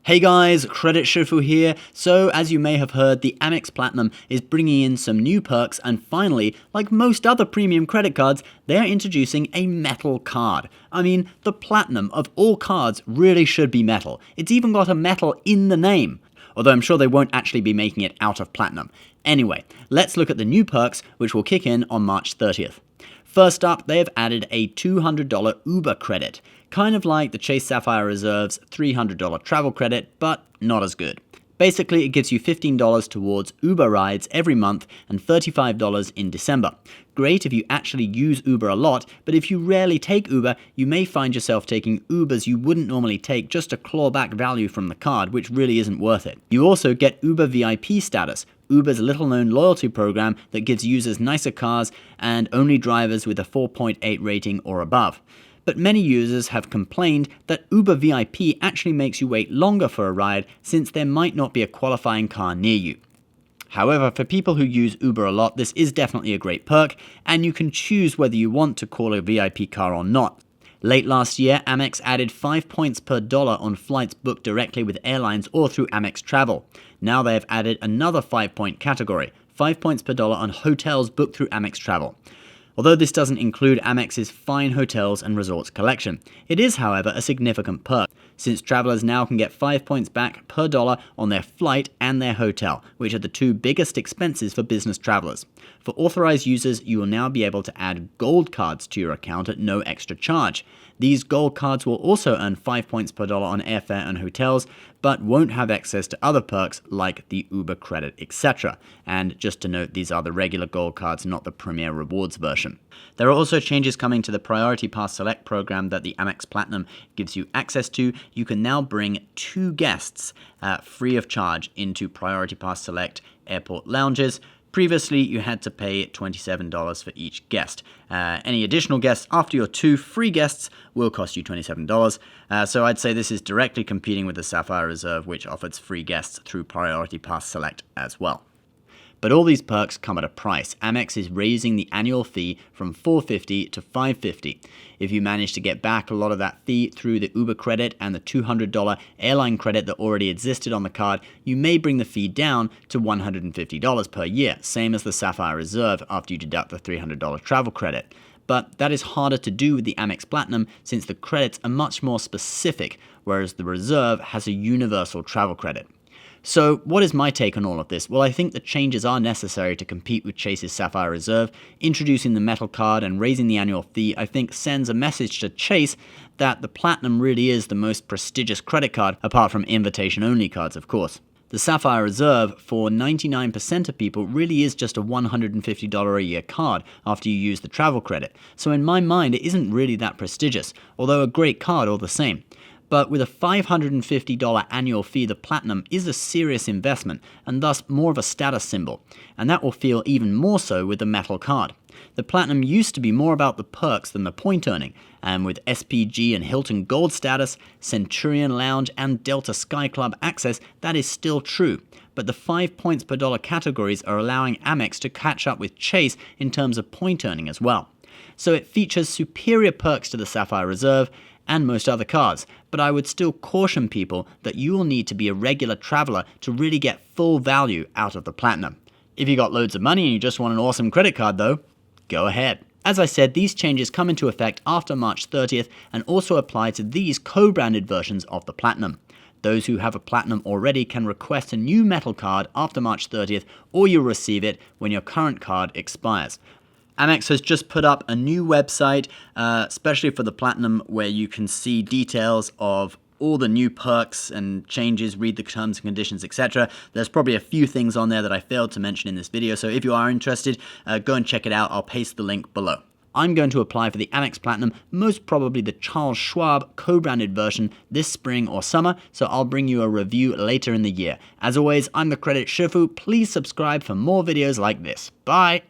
Hey guys, Credit Shifu here. So, as you may have heard, the Amex Platinum is bringing in some new perks, and finally, like most other premium credit cards, they're introducing a metal card. I mean, the Platinum of all cards really should be metal. It's even got a metal in the name. Although I'm sure they won't actually be making it out of platinum. Anyway, let's look at the new perks, which will kick in on March 30th. First up, they have added a $200 Uber credit, kind of like the Chase Sapphire Reserve's $300 travel credit, but not as good. Basically, it gives you $15 towards Uber rides every month and $35 in December. Great if you actually use Uber a lot, but if you rarely take Uber, you may find yourself taking Ubers you wouldn't normally take just to claw back value from the card, which really isn't worth it. You also get Uber VIP status, Uber's little-known loyalty program that gives users nicer cars and only drivers with a 4.8 rating or above. But many users have complained that Uber VIP actually makes you wait longer for a ride since there might not be a qualifying car near you. However, for people who use Uber a lot, this is definitely a great perk, and you can choose whether you want to call a VIP car or not. Late last year, Amex added 5 points per dollar on flights booked directly with airlines or through Amex Travel. Now they have added another 5-point category, 5 points per dollar on hotels booked through Amex Travel. Although this doesn't include Amex's fine hotels and resorts collection. It is, however, a significant perk, since travelers now can get 5 points back per dollar on their flight and their hotel, which are the two biggest expenses for business travelers. For authorized users, you will now be able to add gold cards to your account at no extra charge. These gold cards will also earn 5 points per dollar on airfare and hotels, but won't have access to other perks like the Uber credit, etc. And just to note, these are the regular gold cards, not the Premier Rewards version. There are also changes coming to the Priority Pass Select program that the Amex Platinum gives you access to. You can now bring 2 guests free of charge into Priority Pass Select airport lounges. Previously, you had to pay $27 for each guest. Any additional guests after your 2 free guests will cost you $27. So I'd say this is directly competing with the Sapphire Reserve, which offers free guests through Priority Pass Select as well. But all these perks come at a price. Amex is raising the annual fee from $450 to $550. If you manage to get back a lot of that fee through the Uber credit and the $200 airline credit that already existed on the card, you may bring the fee down to $150 per year, same as the Sapphire Reserve after you deduct the $300 travel credit. But that is harder to do with the Amex Platinum since the credits are much more specific, whereas the Reserve has a universal travel credit. So what is my take on all of this? Well, I think the changes are necessary to compete with Chase's Sapphire Reserve. Introducing the metal card and raising the annual fee, I think, sends a message to Chase that the Platinum really is the most prestigious credit card, apart from invitation-only cards, of course. The Sapphire Reserve, for 99% of people, really is just a $150 a year card after you use the travel credit. So in my mind, it isn't really that prestigious, although a great card all the same. But with a $550 annual fee, the Platinum is a serious investment and thus more of a status symbol, and that will feel even more so with the metal card. The Platinum used to be more about the perks than the point earning, and with SPG and Hilton Gold status, Centurion Lounge, and Delta Sky Club access, that is still true. But the 5 points per dollar categories are allowing Amex to catch up with Chase in terms of point earning as well. So it features superior perks to the Sapphire Reserve and most other cards, but I would still caution people that you will need to be a regular traveler to really get full value out of the Platinum. If you got loads of money and you just want an awesome credit card though, go ahead. As I said, these changes come into effect after March 30th and also apply to these co-branded versions of the Platinum. Those who have a Platinum already can request a new metal card after March 30th, or you'll receive it when your current card expires. Amex has just put up a new website, especially for the Platinum, where you can see details of all the new perks and changes, read the terms and conditions, etc. There's probably a few things on there that I failed to mention in this video, so if you are interested, go and check it out. I'll paste the link below. I'm going to apply for the Amex Platinum, most probably the Charles Schwab co-branded version this spring or summer, so I'll bring you a review later in the year. As always, I'm the Credit Shifu. Please subscribe for more videos like this. Bye!